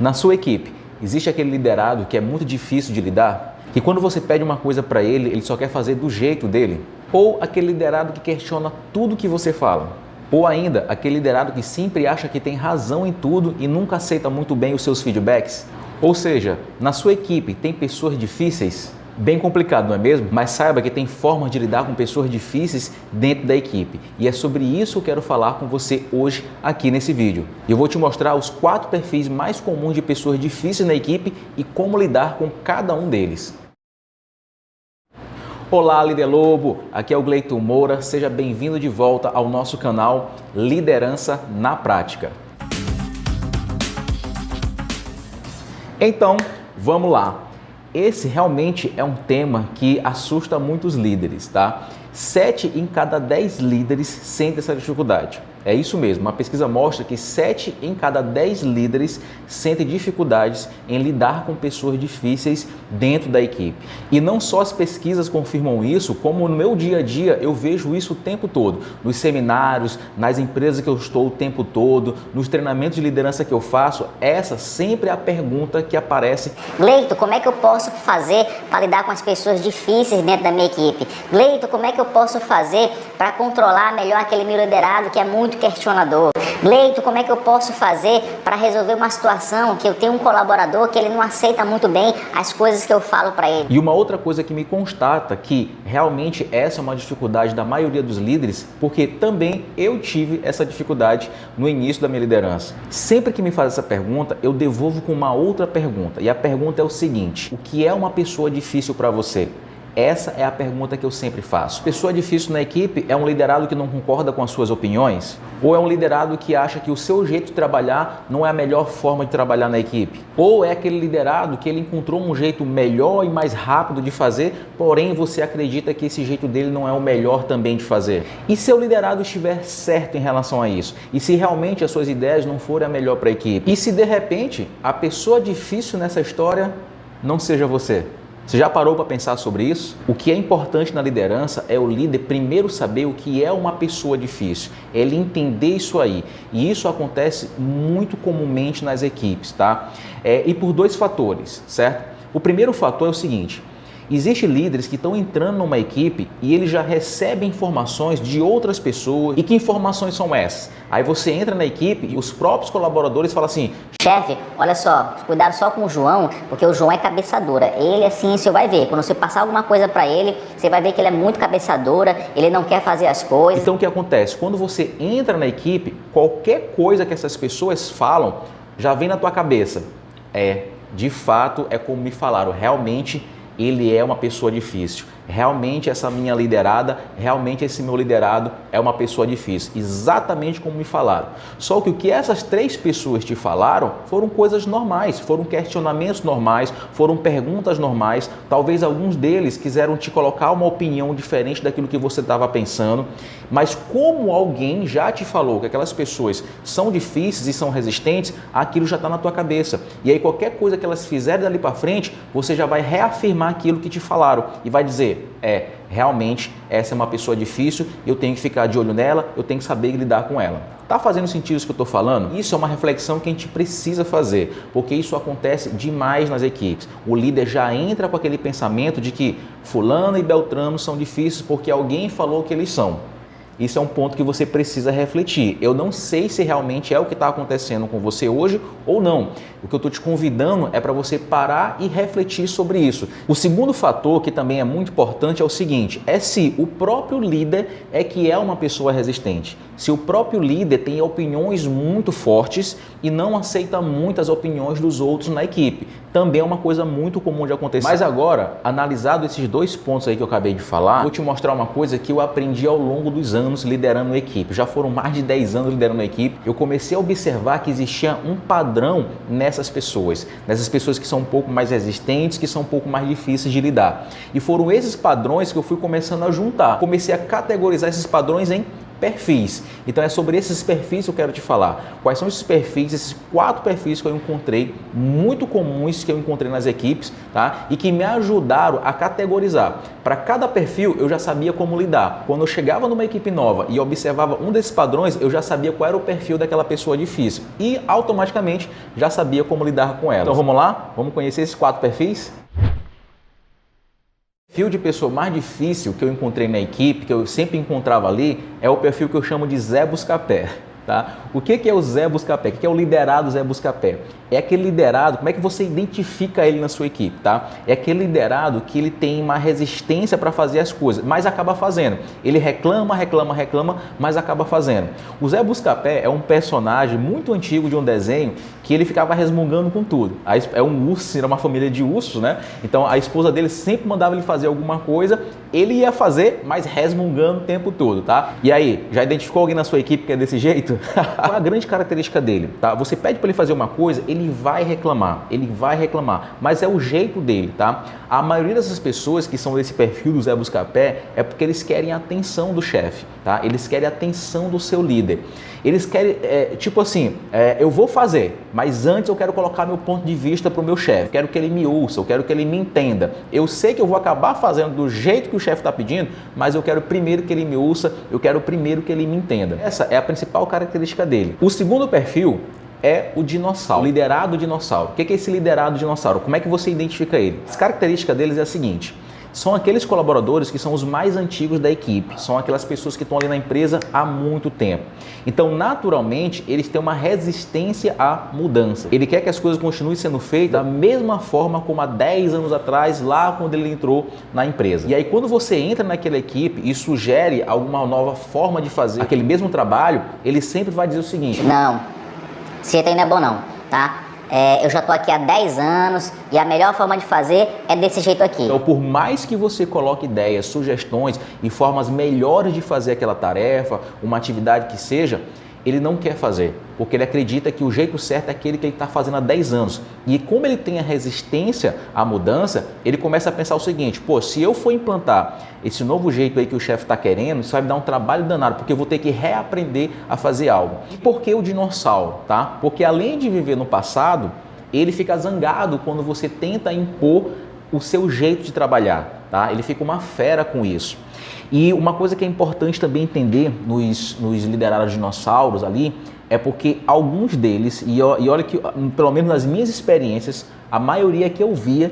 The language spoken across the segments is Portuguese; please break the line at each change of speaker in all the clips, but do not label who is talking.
Na sua equipe, existe aquele liderado que é muito difícil de lidar? Que quando você pede uma coisa para ele só quer fazer do jeito dele? Ou aquele liderado que questiona tudo que você fala? Ou ainda, aquele liderado que sempre acha que tem razão em tudo e nunca aceita muito bem os seus feedbacks? Ou seja, na sua equipe tem pessoas difíceis? Bem complicado, não é mesmo? Mas saiba que tem formas de lidar com pessoas difíceis dentro da equipe. E é sobre isso que eu quero falar com você hoje aqui nesse vídeo. Eu vou te mostrar os 4 perfis mais comuns de pessoas difíceis na equipe e como lidar com cada um deles. Olá, líder lobo! Aqui é o Gleiton Moura. Seja bem-vindo de volta ao nosso canal Liderança na Prática. Então, vamos lá. Esse realmente é um tema que assusta muitos líderes, tá? 7 em cada 10 líderes sentem essa dificuldade. É isso mesmo, uma pesquisa mostra que 7 em cada 10 líderes sentem dificuldades em lidar com pessoas difíceis dentro da equipe. E não só as pesquisas confirmam isso, como no meu dia a dia eu vejo isso o tempo todo. Nos seminários, nas empresas que eu estou o tempo todo, nos treinamentos de liderança que eu faço, essa sempre é a pergunta que aparece.
Gleiton, como é que eu posso fazer para lidar com as pessoas difíceis dentro da minha equipe? Gleiton, como é que eu posso fazer para controlar melhor aquele meu liderado que é muito questionador? Gleiton, como é que eu posso fazer para resolver uma situação que eu tenho um colaborador que ele não aceita muito bem as coisas que eu falo para ele?
E uma outra coisa que me constata que realmente essa é uma dificuldade da maioria dos líderes, porque também eu tive essa dificuldade no início da minha liderança. Sempre que me faz essa pergunta, eu devolvo com uma outra pergunta. E a pergunta é o seguinte: o que é uma pessoa difícil para você? Essa é a pergunta que eu sempre faço. Pessoa difícil na equipe é um liderado que não concorda com as suas opiniões? Ou é um liderado que acha que o seu jeito de trabalhar não é a melhor forma de trabalhar na equipe? Ou é aquele liderado que ele encontrou um jeito melhor e mais rápido de fazer, porém você acredita que esse jeito dele não é o melhor também de fazer? E se o liderado estiver certo em relação a isso? E se realmente as suas ideias não forem a melhor para a equipe? E se de repente a pessoa difícil nessa história não seja você? Você já parou para pensar sobre isso? O que é importante na liderança é o líder primeiro saber o que é uma pessoa difícil, ele entender isso aí. E isso acontece muito comumente nas equipes, tá? E por 2 fatores, certo? O primeiro fator é o seguinte: existem líderes que estão entrando numa equipe e eles já recebem informações de outras pessoas. E que informações são essas? Aí você entra na equipe e os próprios colaboradores falam assim:
chefe, olha só, cuidado só com o João, porque o João é cabeçadora. Ele assim, você vai ver, quando você passar alguma coisa para ele, você vai ver que ele é muito cabeçadora, ele não quer fazer as coisas.
Então o que acontece? Quando você entra na equipe, qualquer coisa que essas pessoas falam já vem na tua cabeça. De fato, é como me falaram, realmente ele é uma pessoa difícil. Realmente essa minha liderada, realmente esse meu liderado é uma pessoa difícil. Exatamente como me falaram. Só que o que essas 3 pessoas te falaram foram coisas normais, foram questionamentos normais, foram perguntas normais. Talvez alguns deles quiseram te colocar uma opinião diferente daquilo que você estava pensando. Mas como alguém já te falou que aquelas pessoas são difíceis e são resistentes, aquilo já está na tua cabeça. E aí qualquer coisa que elas fizerem dali para frente, você já vai reafirmar aquilo que te falaram e vai dizer: realmente essa é uma pessoa difícil, eu tenho que ficar de olho nela, eu tenho que saber lidar com ela. Tá fazendo sentido isso que eu estou falando? Isso é uma reflexão que a gente precisa fazer, porque isso acontece demais nas equipes. O líder já entra com aquele pensamento de que fulano e beltrano são difíceis porque alguém falou que eles são. Isso é um ponto que você precisa refletir. Eu não sei se realmente é o que está acontecendo com você hoje ou não. O que eu estou te convidando é para você parar e refletir sobre isso. O segundo fator, que também é muito importante, é o seguinte: é se o próprio líder é que é uma pessoa resistente. Se o próprio líder tem opiniões muito fortes e não aceita muitas opiniões dos outros na equipe. Também é uma coisa muito comum de acontecer. Mas agora, analisado esses 2 pontos aí que eu acabei de falar, vou te mostrar uma coisa que eu aprendi ao longo dos anos liderando a equipe. Já foram mais de 10 anos liderando a equipe. Eu comecei a observar que existia um padrão nessas pessoas que são um pouco mais resistentes, que são um pouco mais difíceis de lidar. E foram esses padrões que eu fui começando a juntar. Comecei a categorizar esses padrões em perfis. Então é sobre esses perfis que eu quero te falar. Quais são esses perfis, esses 4 perfis que eu encontrei, muito comuns que eu encontrei nas equipes, tá? E que me ajudaram a categorizar. Para cada perfil eu já sabia como lidar. Quando eu chegava numa equipe nova e observava um desses padrões, eu já sabia qual era o perfil daquela pessoa difícil e automaticamente já sabia como lidar com ela. Então vamos lá? Vamos conhecer esses 4 perfis? O perfil de pessoa mais difícil que eu encontrei na equipe, que eu sempre encontrava ali, é o perfil que eu chamo de Zé Buscapé. Tá? O que é o Zé Buscapé? O que é o liderado Zé Buscapé? É aquele liderado, como é que você identifica ele na sua equipe? Tá? É aquele liderado que ele tem uma resistência para fazer as coisas, mas acaba fazendo. Ele reclama, mas acaba fazendo. O Zé Buscapé é um personagem muito antigo de um desenho que ele ficava resmungando com tudo. É um urso, era uma família de ursos, né? Então a esposa dele sempre mandava ele fazer alguma coisa, ele ia fazer, mas resmungando o tempo todo, tá? E aí, já identificou alguém na sua equipe que é desse jeito? Qual é a grande característica dele? Tá? Você pede para ele fazer uma coisa, ele vai reclamar, mas é o jeito dele, tá? A maioria dessas pessoas que são desse perfil do Zé Buscapé é porque eles querem a atenção do chefe, tá? Eles querem a atenção do seu líder. Eles querem, tipo assim, eu vou fazer, mas antes eu quero colocar meu ponto de vista para o meu chefe. Quero que ele me ouça, eu quero que ele me entenda. Eu sei que eu vou acabar fazendo do jeito que o chefe está pedindo, mas eu quero primeiro que ele me ouça, eu quero primeiro que ele me entenda. Essa é a principal característica dele. O segundo perfil é o dinossauro, o liderado dinossauro. O que é esse liderado dinossauro? Como é que você identifica ele? As características deles é a seguinte: são aqueles colaboradores que são os mais antigos da equipe, são aquelas pessoas que estão ali na empresa há muito tempo. Então, naturalmente, eles têm uma resistência à mudança. Ele quer que as coisas continuem sendo feitas da mesma forma como há 10 anos atrás, lá quando ele entrou na empresa. E aí, quando você entra naquela equipe e sugere alguma nova forma de fazer aquele mesmo trabalho, ele sempre vai dizer o seguinte:
não, esse jeito aí não é bom não, tá? Eu já estou aqui há 10 anos e a melhor forma de fazer é desse jeito aqui.
Então, por mais que você coloque ideias, sugestões e formas melhores de fazer aquela tarefa, uma atividade que seja, ele não quer fazer, porque ele acredita que o jeito certo é aquele que ele está fazendo há 10 anos. E como ele tem a resistência à mudança, ele começa a pensar o seguinte: pô, se eu for implantar esse novo jeito aí que o chefe está querendo, isso vai me dar um trabalho danado, porque eu vou ter que reaprender a fazer algo. E por que o dinossauro? Tá? Porque além de viver no passado, ele fica zangado quando você tenta impor o seu jeito de trabalhar. Tá? Ele fica uma fera com isso. E uma coisa que é importante também entender nos liderados dinossauros ali, é porque alguns deles, e olha que pelo menos nas minhas experiências, a maioria que eu via,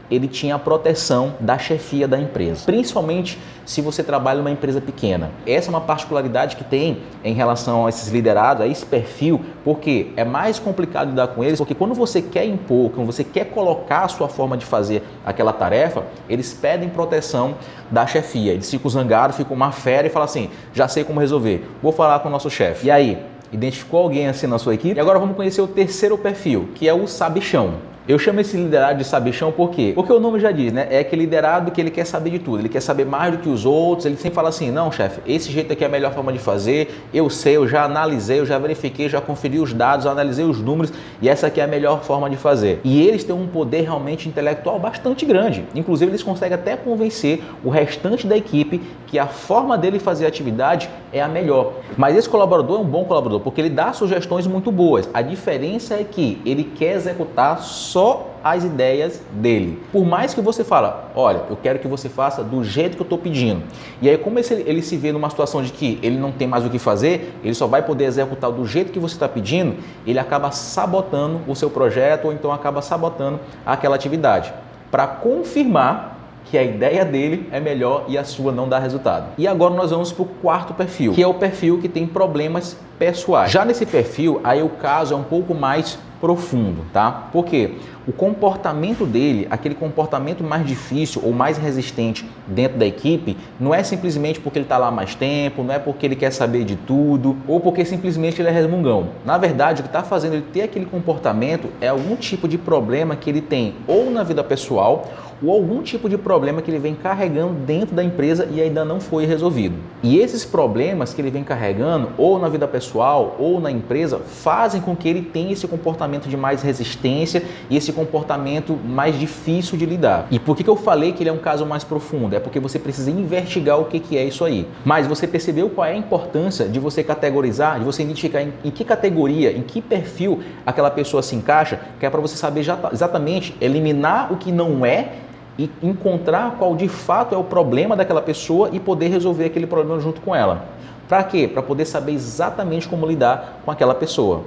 ele tinha a proteção da chefia da empresa, principalmente se você trabalha numa empresa pequena. Essa é uma particularidade que tem em relação a esses liderados, a esse perfil, porque é mais complicado lidar com eles, porque quando você quer impor, quando você quer colocar a sua forma de fazer aquela tarefa, eles pedem proteção da chefia. Eles ficam zangados, ficam uma fera e falam assim: já sei como resolver, vou falar com o nosso chefe. E aí, identificou alguém assim na sua equipe? E agora vamos conhecer o terceiro perfil, que é o sabichão. Eu chamo esse liderado de sabichão por quê? Porque o nome já diz, né? É aquele liderado que ele quer saber de tudo, ele quer saber mais do que os outros, ele sempre fala assim: não, chefe, esse jeito aqui é a melhor forma de fazer, eu sei, eu já analisei, eu já verifiquei, já conferi os dados, eu analisei os números e essa aqui é a melhor forma de fazer. E eles têm um poder realmente intelectual bastante grande, inclusive eles conseguem até convencer o restante da equipe que a forma dele fazer a atividade é a melhor. Mas esse colaborador é um bom colaborador, porque ele dá sugestões muito boas. A diferença é que ele quer executar só as ideias dele. Por mais que você fala: olha, eu quero que você faça do jeito que eu estou pedindo. E aí, como ele se vê numa situação de que ele não tem mais o que fazer, ele só vai poder executar do jeito que você está pedindo, ele acaba sabotando o seu projeto ou então acaba sabotando aquela atividade, para confirmar que a ideia dele é melhor e a sua não dá resultado. E agora nós vamos para o quarto perfil, que é o perfil que tem problemas pessoais. Já nesse perfil, aí o caso é um pouco mais profundo, tá? Porque o comportamento dele, aquele comportamento mais difícil ou mais resistente dentro da equipe, não é simplesmente porque ele está lá há mais tempo, não é porque ele quer saber de tudo, ou porque simplesmente ele é resmungão. Na verdade, o que está fazendo ele ter aquele comportamento é algum tipo de problema que ele tem ou na vida pessoal, ou algum tipo de problema que ele vem carregando dentro da empresa e ainda não foi resolvido. E esses problemas que ele vem carregando, ou na vida pessoal, ou na empresa, fazem com que ele tenha esse comportamento comportamento de mais resistência e esse comportamento mais difícil de lidar. E por que eu falei que ele é um caso mais profundo? É porque você precisa investigar o que é isso aí. Mas você percebeu qual é a importância de você categorizar, de você identificar em que categoria, em que perfil aquela pessoa se encaixa, que é para você saber exatamente eliminar o que não é e encontrar qual de fato é o problema daquela pessoa e poder resolver aquele problema junto com ela. Para quê? Para poder saber exatamente como lidar com aquela pessoa.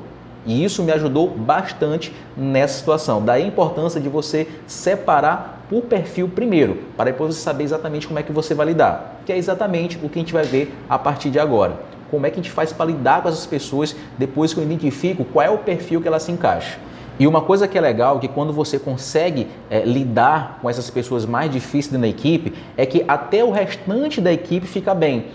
E isso me ajudou bastante nessa situação. Daí a importância de você separar por perfil primeiro, para depois você saber exatamente como é que você vai lidar. Que é exatamente o que a gente vai ver a partir de agora. Como é que a gente faz para lidar com essas pessoas depois que eu identifico qual é o perfil que ela se encaixa. E uma coisa que é legal, que quando você consegue lidar com essas pessoas mais difíceis na equipe, é que até o restante da equipe fica bem.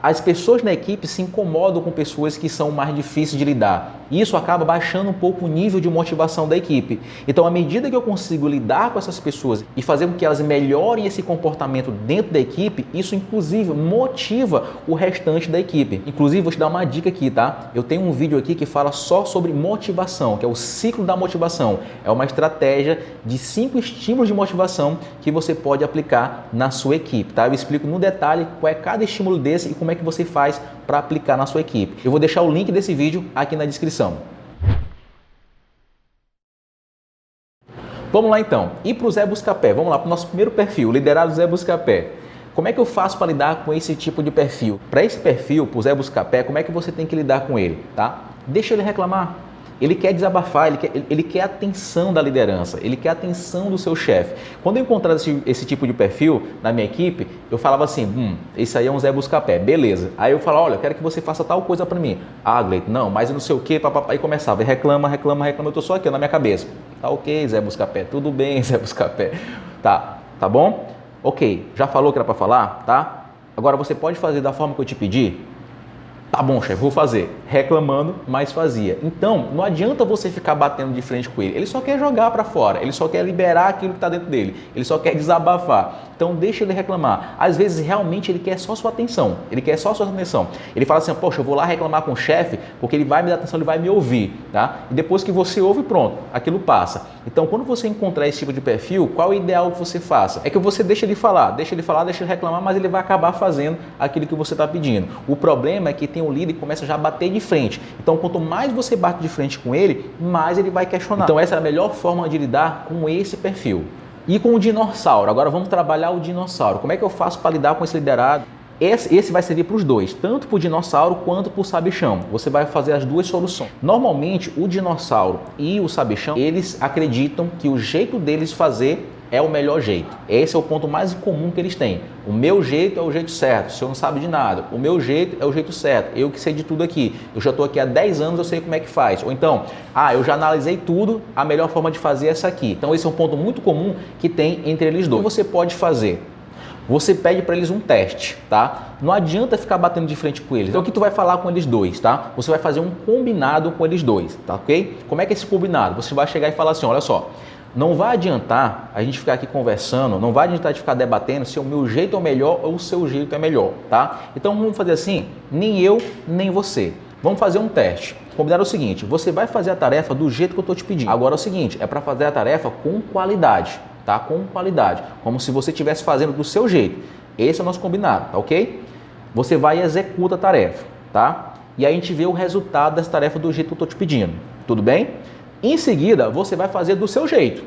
As pessoas na equipe se incomodam com pessoas que são mais difíceis de lidar. E isso acaba baixando um pouco o nível de motivação da equipe. Então, à medida que eu consigo lidar com essas pessoas e fazer com que elas melhorem esse comportamento dentro da equipe, isso inclusive motiva o restante da equipe. Inclusive, vou te dar uma dica aqui, tá? Eu tenho um vídeo aqui que fala só sobre motivação, que é o ciclo da motivação. É uma estratégia de 5 estímulos de motivação que você pode aplicar na sua equipe, tá? Eu explico no detalhe qual é cada estímulo desse e como é que você faz para aplicar na sua equipe. Eu vou deixar o link desse vídeo aqui na descrição. Vamos lá então. E para o Zé Buscapé? Vamos lá para o nosso primeiro perfil, liderado Zé Buscapé. Como é que eu faço para lidar com esse tipo de perfil? Para esse perfil, para o Zé Buscapé, como é que você tem que lidar com ele? Tá? Deixa ele reclamar. Ele quer desabafar, ele quer a atenção da liderança, ele quer a atenção do seu chefe. Quando eu encontrava esse tipo de perfil na minha equipe, eu falava assim, esse aí é um Zé Buscapé, beleza. Aí eu falava, olha, eu quero que você faça tal coisa para mim. Ah, Gleito, não, mas eu não sei o que, papapá. E começava, e reclama, eu tô só aqui na minha cabeça. Tá ok, Zé Buscapé, tudo bem, Zé Buscapé. Tá bom? Ok, já falou que era para falar, tá? Agora você pode fazer da forma que eu te pedi? Tá bom, chefe, vou fazer. Reclamando, mas fazia. Então, não adianta você ficar batendo de frente com ele. Ele só quer jogar para fora, ele só quer liberar aquilo que está dentro dele, ele só quer desabafar. Então, deixa ele reclamar. Às vezes, realmente, ele quer só sua atenção. Ele quer só sua atenção. Ele fala assim, poxa, eu vou lá reclamar com o chefe, porque ele vai me dar atenção, ele vai me ouvir, tá? E depois que você ouve, pronto, aquilo passa. Então, quando você encontrar esse tipo de perfil, qual é o ideal que você faça? É que você deixa ele falar, deixa ele reclamar, mas ele vai acabar fazendo aquilo que você está pedindo. O problema é que tem um líder que começa já a bater de frente. Então, quanto mais você bate de frente com ele, mais ele vai questionar. Então, essa é a melhor forma de lidar com esse perfil. E com o dinossauro. Agora vamos trabalhar o dinossauro. Como é que eu faço para lidar com esse liderado? Esse vai servir para os dois, tanto para o dinossauro quanto para o sabichão. Você vai fazer as duas soluções. Normalmente, o dinossauro e o sabichão, eles acreditam que o jeito deles fazer é o melhor jeito. Esse é o ponto mais comum que eles têm. O meu jeito é o jeito certo, o senhor não sabe de nada. O meu jeito é o jeito certo, eu que sei de tudo aqui. Eu já estou aqui há 10 anos, eu sei como é que faz. Ou então, eu já analisei tudo, a melhor forma de fazer é essa aqui. Então esse é um ponto muito comum que tem entre eles dois. O que você pode fazer? Você pede para eles um teste, tá? Não adianta ficar batendo de frente com eles. Então o que tu vai falar com eles dois, tá? Você vai fazer um combinado com eles dois, tá ok? Como é que é esse combinado? Você vai chegar e falar assim, olha só, não vai adiantar a gente ficar aqui conversando, não vai adiantar de ficar debatendo se o meu jeito é o melhor ou o seu jeito é melhor, tá? Então vamos fazer assim, nem eu, nem você. Vamos fazer um teste. Combinar o seguinte, você vai fazer a tarefa do jeito que eu estou te pedindo. Agora é o seguinte, é para fazer a tarefa com qualidade, tá? Com qualidade, como se você estivesse fazendo do seu jeito. Esse é o nosso combinado, tá ok? Você vai e executa a tarefa, tá? E aí a gente vê o resultado dessa tarefa do jeito que eu estou te pedindo, tudo bem? Em seguida, você vai fazer do seu jeito,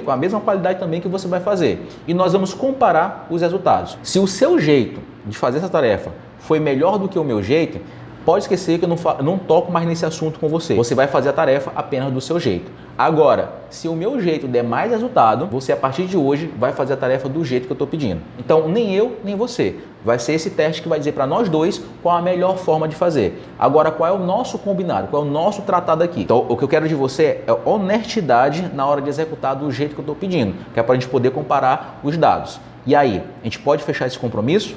com a mesma qualidade também que você vai fazer. E nós vamos comparar os resultados. Se o seu jeito de fazer essa tarefa foi melhor do que o meu jeito, pode esquecer que eu não toco mais nesse assunto com você. Você vai fazer a tarefa apenas do seu jeito. Agora, se o meu jeito der mais resultado, você a partir de hoje vai fazer a tarefa do jeito que eu estou pedindo. Então, nem eu, nem você. Vai ser esse teste que vai dizer para nós dois qual a melhor forma de fazer. Agora, qual é o nosso combinado? Qual é o nosso tratado aqui? Então, o que eu quero de você é honestidade na hora de executar do jeito que eu estou pedindo, que é para a gente poder comparar os dados. E aí, a gente pode fechar esse compromisso?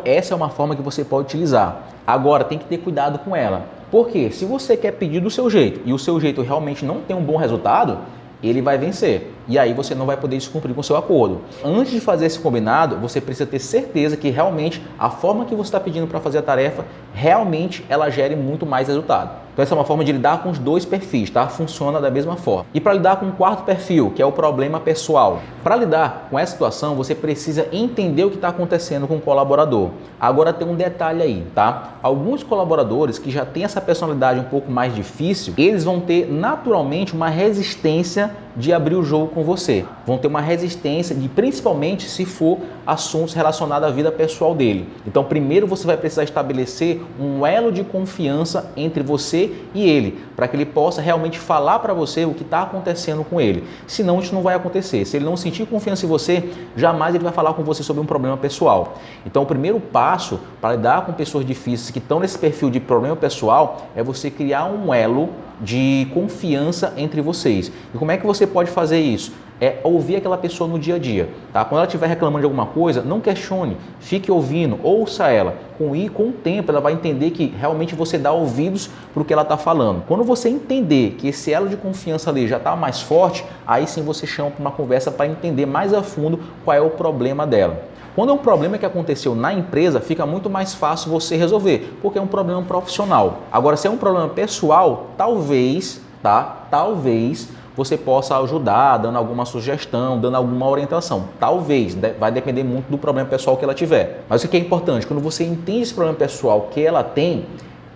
Essa é uma forma que você pode utilizar. Agora, tem que ter cuidado com ela. Porque se você quer pedir do seu jeito e o seu jeito realmente não tem um bom resultado, ele vai vencer. e aí você não vai poder descumprir com o seu acordo. Antes de fazer esse combinado, você precisa ter certeza que realmente a forma que você está pedindo para fazer a tarefa, realmente ela gere muito mais resultado. Então essa é uma forma de lidar com os dois perfis, tá? Funciona da mesma forma. E para lidar com o quarto perfil, que é o problema pessoal. Para lidar com essa situação, você precisa entender o que está acontecendo com o colaborador. Agora tem um detalhe aí, tá? Alguns colaboradores que já têm essa personalidade um pouco mais difícil, eles vão ter naturalmente uma resistência de abrir o jogo com você. Vão ter uma resistência de, principalmente se for assuntos relacionados à vida pessoal dele. Então primeiro você vai precisar estabelecer um elo de confiança entre você e ele, para que ele possa realmente falar para você o que está acontecendo com ele. Senão isso não vai acontecer. Se ele não sentir confiança em você, jamais ele vai falar com você sobre um problema pessoal. Então o primeiro passo para lidar com pessoas difíceis que estão nesse perfil de problema pessoal é você criar um elo de confiança entre vocês. E como é que você pode fazer isso? É ouvir aquela pessoa no dia a dia, tá? Quando ela estiver reclamando de alguma coisa, não questione, fique ouvindo, ouça ela. Com o tempo ela vai entender que realmente você dá ouvidos para o que ela está falando. Quando você entender que esse elo de confiança ali já está mais forte, aí sim você chama para uma conversa para entender mais a fundo qual é o problema dela. Quando é um problema que aconteceu na empresa, fica muito mais fácil você resolver, porque é um problema profissional. Agora, se é um problema pessoal, talvez você possa ajudar, dando alguma sugestão, dando alguma orientação. Talvez, vai depender muito do problema pessoal que ela tiver. Mas o que é importante, quando você entende esse problema pessoal que ela tem,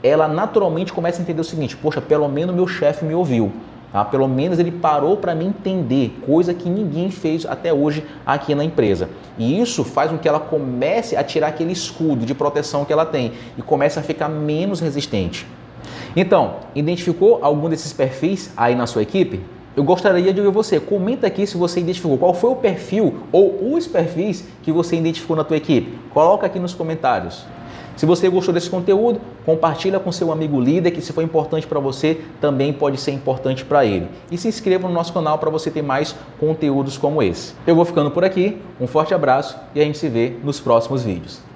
ela naturalmente começa a entender o seguinte: poxa, pelo menos meu chefe me ouviu. Tá? Pelo menos ele parou para me entender, coisa que ninguém fez até hoje aqui na empresa. E isso faz com que ela comece a tirar aquele escudo de proteção que ela tem e comece a ficar menos resistente. Então, identificou algum desses perfis aí na sua equipe? Eu gostaria de ouvir você. Comenta aqui se você identificou qual foi o perfil ou os perfis que você identificou na tua equipe. Coloca aqui nos comentários. Se você gostou desse conteúdo, compartilha com seu amigo líder, que se for importante para você, também pode ser importante para ele. E se inscreva no nosso canal para você ter mais conteúdos como esse. Eu vou ficando por aqui, um forte abraço e a gente se vê nos próximos vídeos.